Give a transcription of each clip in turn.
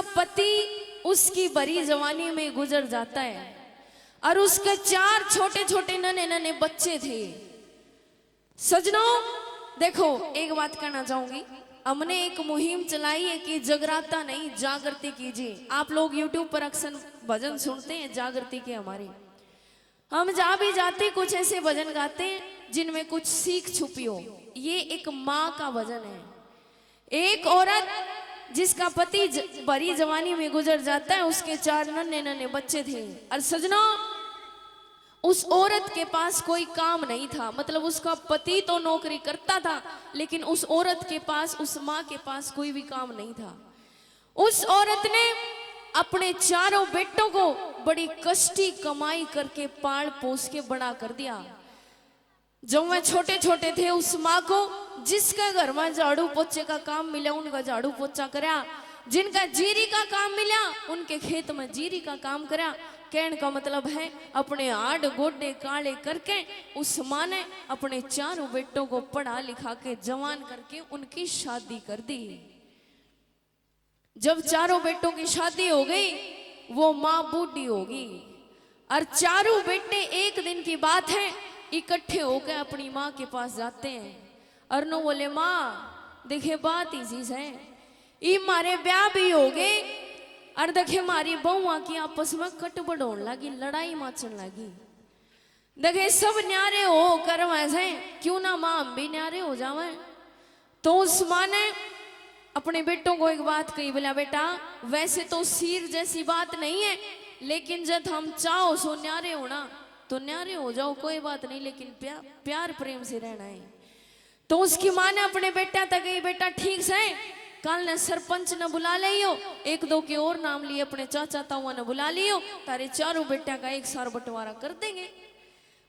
पति उसकी बड़ी जवानी में गुजर जाता है और उसके 4 छोटे छोटे नन्हे नन्हे बच्चे थे। सजनों देखो, एक बात कहना चाहूंगी, हमने एक मुहिम चलाई है कि जगराता नहीं जागृति कीजिए। आप लोग YouTube पर अक्सर भजन सुनते हैं जागृति के हमारे, हम जहाँ भी जाते कुछ ऐसे भजन गाते हैं जिनमें कुछ सीख छुपी हो। ये एक माँ का भजन है। एक औरत जिसका पति बड़ी जवानी में गुजर जाता है, उसके 4 नन्हे नन्हे बच्चे थे। और सजनों उस औरत के पास कोई काम नहीं था, मतलब उसका पति तो नौकरी करता था लेकिन उस औरत के पास, उस माँ के पास कोई भी काम नहीं था। उस औरत ने अपने 4 बेटों को बड़ी कष्टी कमाई करके पाल पोस के बड़ा कर दिया। जब वह छोटे छोटे थे उस माँ को जिसका घर में झाड़ू पोछे का काम मिला उनका झाड़ू पोछा करा, जिनका जीरी का काम मिला उनके खेत में जीरी का काम करा। कहने का मतलब है अपने हाथ गोडे काले करके उस माँ ने अपने 4 बेटों को पढ़ा लिखा के जवान करके उनकी शादी कर दी। जब 4 बेटों की शादी हो गई वो माँ बूढ़ी होगी और 4 बेटे एक दिन की बात है इकट्ठे होकर अपनी माँ के पास जाते हैं और नो बोले, माँ देखे बात ही चीज है, ये मारे ब्याह भी हो गए और देखे मारी बहुआ की आपस में कट बढ़ोन लगी, लड़ाई माचन लगी। देखे सब न्यारे हो कर वैसे क्यों ना माँ हम भी न्यारे हो जावे। तो उस माँ ने अपने बेटों को एक बात कही, बोला बेटा वैसे तो सिर जैसी बात नहीं है लेकिन जब हम चाहो सो न्यारे होना तो न्यारे हो जाओ, कोई बात नहीं, लेकिन प्यार प्रेम से रहना है। तो उसकी माँ ने अपने बेटा तक गई, बेटा ठीक से कल ने सरपंच ने बुला लियो, 1-2 के और नाम लिए अपने चाचा ताऊ ने बुला लियो, तारे 4 बेटा का एक सार बंटवारा कर देंगे।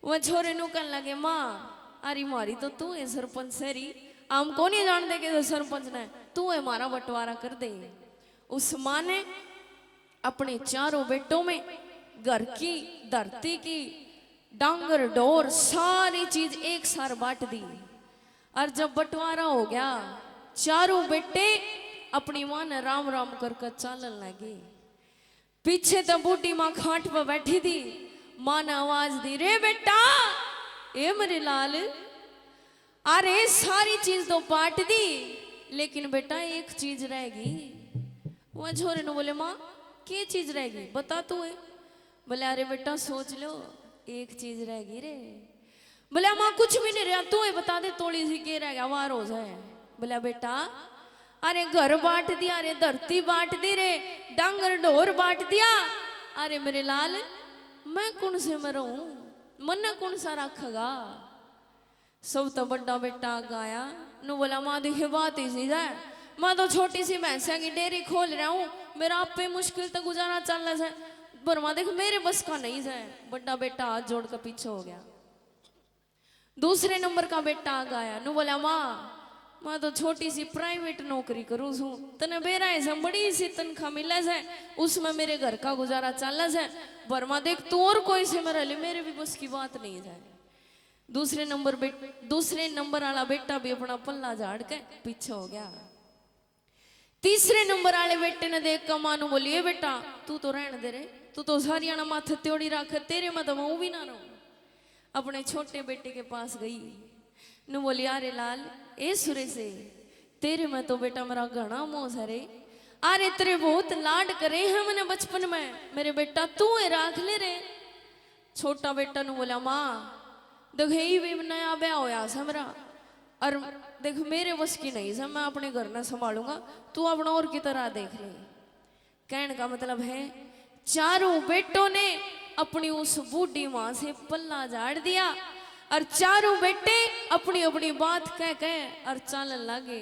वह छोरे नु कहने लगे, माँ अरे मारी तो तू है सरपंच सरी, हम को नहीं जान दे के सरपंच ने, तू है हमारा बंटवारा कर दे। उस माँ ने अपने 4 बेटों में घर की, धरती की, डांगर डोर सारी चीज एक सार बांट दी। और जब बंटवारा हो गया 4 बेटे अपनी माँ ने राम राम करके चालन लगे। पीछे तो बूढ़ी माँ खाट पर बैठी थी, माँ ने आवाज दी, रे बेटा ए मेरे लाल, अरे सारी चीज तो बांट दी लेकिन बेटा एक चीज रहेगी। वह छोरे ने बोले, माँ क्या चीज रहेगी बता तू है। बोले अरे बेटा सोच लो एक चीज रहेगी रे। बोले माँ कुछ भी नहीं रहा, तू है बता दे थोड़ी सी के रह गया वार हो जाए। बोला बेटा अरे घर बांट दिया, अरे धरती बांट दी रे, डांगर ढोर बांट दिया, अरे मेरे लाल मैं कौन से मरूं, मन कौन सा रखेगा। सब तो बड़ा बेटा गाया नु बोला, माँ देखिए बात ही सीधा है, मैं तो छोटी सी भैंसा की डेयरी खोल रहा हूँ, मेरा आप पे मुश्किल तो गुजारा चल रहा है, पर माँ देख मेरे बस का नहीं है। बड़ा बेटा हाथ जोड़ कर पीछे हो गया। दूसरे नंबर का बेटा आ गया नु बोला, माँ मैं तो छोटी सी प्राइवेट नौकरी करूँ छू, तने बेरा है बड़ी सी तनख्वाह मिला है, उसमें मेरे घर का गुजारा चल है, पर माँ देख तू और कोई से मेरा ले, मेरे भी बस की बात नहीं है। दूसरे नंबर वाला बेटा भी अपना पल्ला झाड़ के पीछे हो गया। तीसरे नंबर वाले बेटे ने देख कर माँ नु बोली, बेटा तू तो रहने दे रे, तू तो सारियाना माथे त्योड़ी रख, तेरे में तो मैं भी ना रहूं। अपने छोटे बेटे के पास गई नु बोली, अरे लाल ए सुरे से तेरे में तो बेटा मेरा घना मोह है रे, अरे तेरे बहुत लाड करे हैं मैंने बचपन में, मेरे बेटा तू है राख ले रे। छोटा बेटा नु बोला, माँ देख ही भी नया ब्याह होया सा मेरा, और देख मेरे बस की नहीं है, मैं अपने घर में संभालूंगा, तू अपना और की तरह देख ले। कहने का मतलब है 4 बेटों ने अपनी उस बूढ़ी माँ से पल्ला झाड़ दिया और 4 बेटे अपनी अपनी बात कह के और चालन लगे।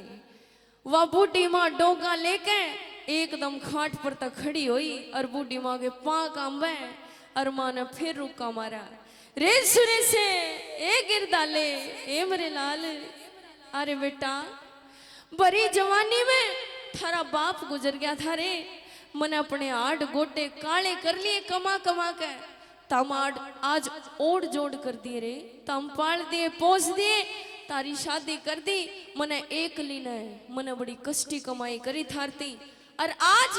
वह बूढ़ी माँ डोगा लेके एकदम खाट पर तक खड़ी हुई और बूढ़ी माँ के पाँव कांबे और माँ ने फिर रुका मारा, रे सुने से ए गिरदाले ए मेरे लाल, अरे बेटा बड़ी जवानी में थारा बाप गुजर गया था रे, मैंने अपने 8 गोटे काले कर लिए कमा कमा के, तम आज ओढ़ जोड़ कर दिए रे, तम पाल दिए पोस दिए, तारी शादी कर दी, मैंने एक लीन है, मैंने बड़ी कष्टी कमाई करी थारती, और आज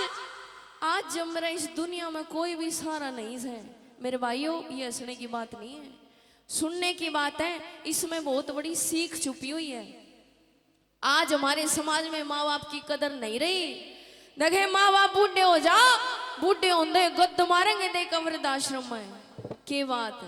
आज जब मेरा इस दुनिया में कोई भी सहारा नहीं है मेरे भाइयों, ये हंसने की बात नहीं है, सुनने की बात है। इसमें बहुत बड़ी सीख छुपी हुई है। आज हमारे समाज में माँ बाप की कदर नहीं रही। देखे माँ बाप बूढ़े हो जा, बूढ़े होंगे गद्द मारेंगे देख वृद्धाश्रम में। के बात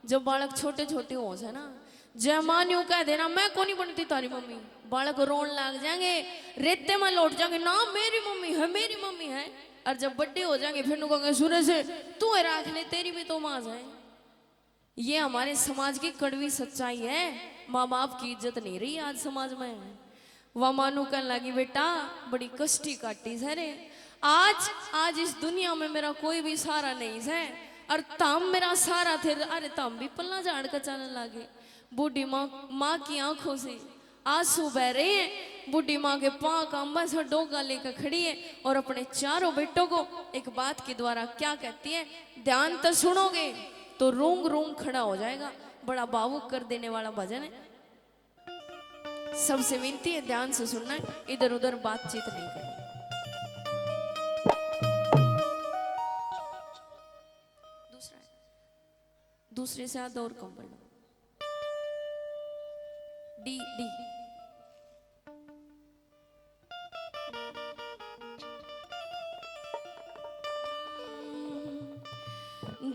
जब बालक छोटे छोटे हो जाए ना, जय मां न्यू कह देना मैं को नहीं बनती तारी मम्मी, बालक रोन लग जाएंगे, रेते में लौट जाएंगे ना मेरी मम्मी है मेरी मम्मी है। और जब बड़े हो जाएंगे फिर कहेंगे सूरज से तू है राख ले तेरी भी तो माँ है। ये हमारे समाज की कड़वी सच्चाई है। माँ बाप की इज्जत नहीं रही आज समाज में। वह मानू कहने लगी बेटा बड़ी कष्टी काटी है रे, आज इस दुनिया में मेरा कोई भी सहारा नहीं है और तम मेरा सहारा थे। अरे तम भी पल्ला झाड़ कर चलने लगे। बूढ़ी माँ की आंखों से आंसू बह रहे हैं। बूढ़ी माँ के पाँव का अम्बा सा डोगा लेकर खड़ी है और अपने चारों बेटों को एक बात के द्वारा क्या कहती है, ध्यान तो सुनोगे तो रूंग रूंग खड़ा हो जाएगा। बड़ा भावुक कर देने वाला भजन है। सबसे विनती है ध्यान से सुनना है, इधर उधर बातचीत नहीं करनी। दूसरे से आधा और कम पढ़ना। डी डी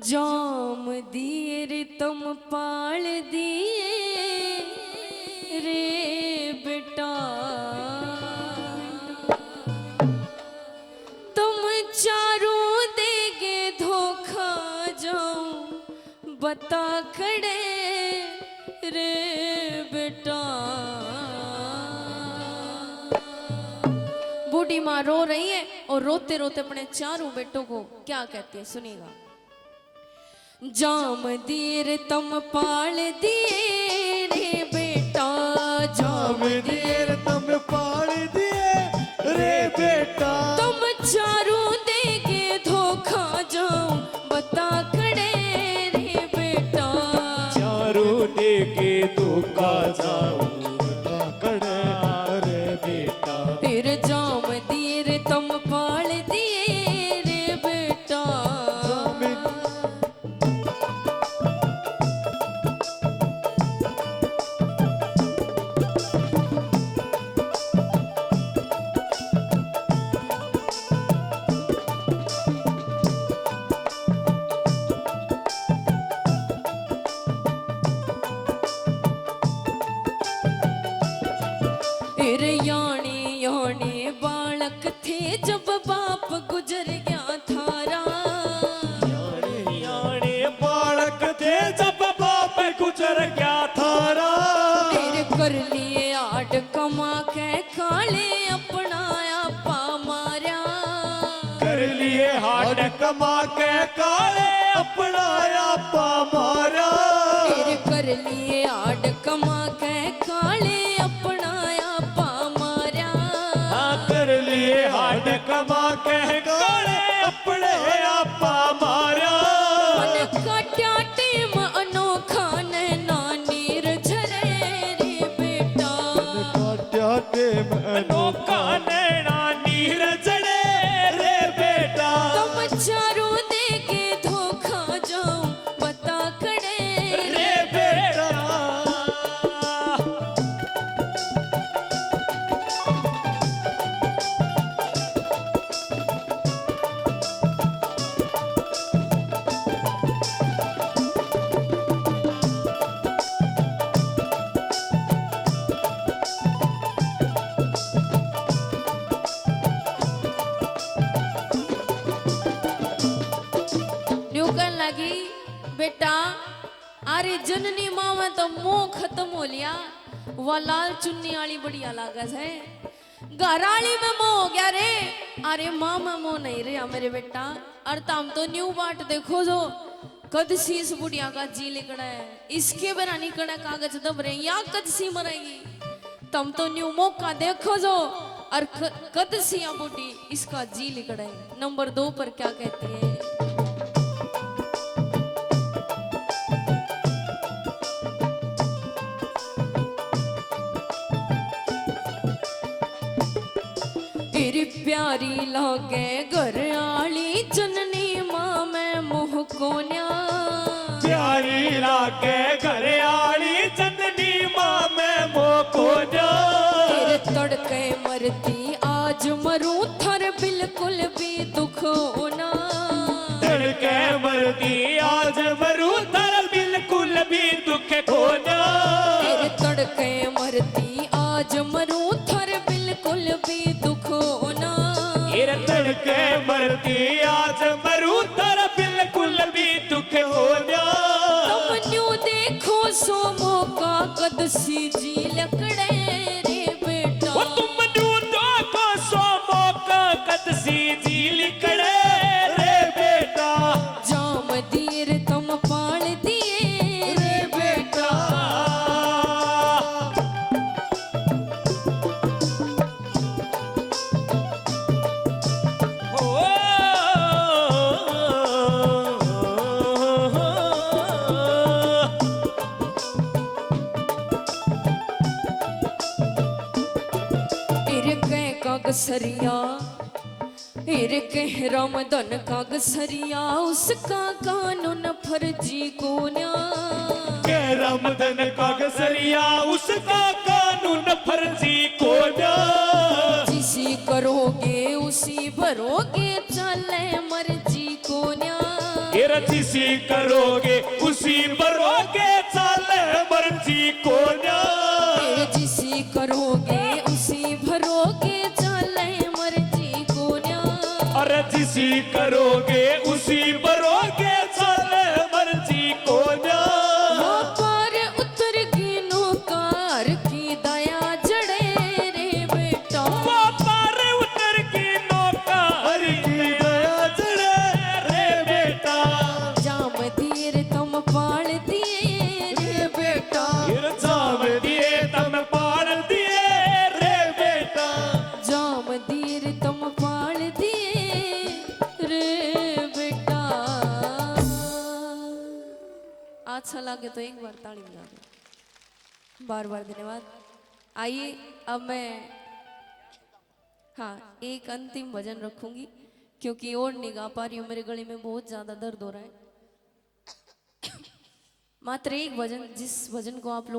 जाम दिए रे तुम पाल दिए रे बेटा, तुम चारों देगे धोखा जाऊं बता खड़े रे बेटा। बूढ़ी माँ रो रही है और रोते रोते अपने चारों बेटों को क्या कहती है सुनिएगा। जाम दीर तुम पाल दिए रे बेटा, जाम दीर तुम पाल दिए रे बेटा, तुम चारों देगे धोखा जाऊं बता खड़े रे बेटा, चारों देगे धोखा जाऊं बता खड़े रे बेटा। फिर जाम दीर तुम पाल दिए रे बेटा। याने याने बालक थे जब बाप गुजर गया थारा, याने याने बालक थे जब बाप गुजर गया थारा। तेरे कर लिए आड़ कमा के काले अपना आपा मारा, कर लिए हाथ कमा के काले अपना आपा मारा। तेरे कर लिए आड़ कमा के काले अपना आपा मारा, कर लिए हाथ कमा के काले अपने आपा मारा। मन काट्या टेम अनोखा नैना नीर झरे रे बेटा, काट्या टेम अनोखा नैना नीर झरे रे बेटा। तुम चारों देके धोखा जाऊं बता खड़े रे बेटा। न्यूकन लगी बेटा, अरे जननी माँ में तो मोह खत्म हो लिया, वह लाल चुन्नी वाली बढ़िया लागत है। घराली में मोह हो गया रे, अरे माँ में मोह नहीं रहा मेरे बेटा। और तम तो न्यू बाट देखो जो कद सी बुढ़िया का जी लिखड़ा है, इसके बिना नहीं कड़ा कागज दब रहे या कद सी मरेगी। तम तो न्यू मौका देखो जो और कद सिया बूढ़ी इसका जी लिखड़ा है। नंबर 2 पर क्या कहती है, तेरी प्यारी लागे घर होना। तड़के मरती आज मरू थर बिल्कुल भी दुख खोना। तेरे तड़के मरती आज मरू थर बिल्कुल भी दुख होना। तेरे तड़के मरती आज मरू थर बिल्कुल भी दुख होना। तुम न्यू देखो सो मौका कद सी जी लकड़े रे बेटा। वो तुम ढूंढो को सो मौका कद सी जी लिकड़े रे बेटा। जाम दीर तुम पाल दिए रे बेटा। कागसरिया हेरे कह रामदन कागसरिया उसका कानून फर्जी को न्या। के रामदन कागसरिया उसका कानून फर्जी को ना। जिसी करोगे उसी भरोगे चले मर्जी को न्या। तेरा जिसी करोगे उसी भरोगे चले मर्जी को ना। जिसी करोगे उसी भरोगे चले मर्जी को न्या। अरे जिसी करोगे उसी भरोगे चले मर्जी को ना। पार उतर की नौकार की दया जड़े रे बेटा। वो पार उतर की नौका हर की दया जड़े रे बेटा। जाम दीर तुम पाल दिए रे बेटा। फिर जाम दिए तम पार दिए रे बेटा। जाम दीर तुम पाल दिए रे बेटा। अच्छा लगे तो एक बार ताली बजा दो। बार बार धन्यवाद। आइए अब मैं हाँ एक अंतिम भजन रखूंगी क्योंकि और नहीं गा पा रही हूँ, मेरे गले में बहुत ज्यादा दर्द हो रहा है। मात्र एक भजन, जिस भजन को आप लोग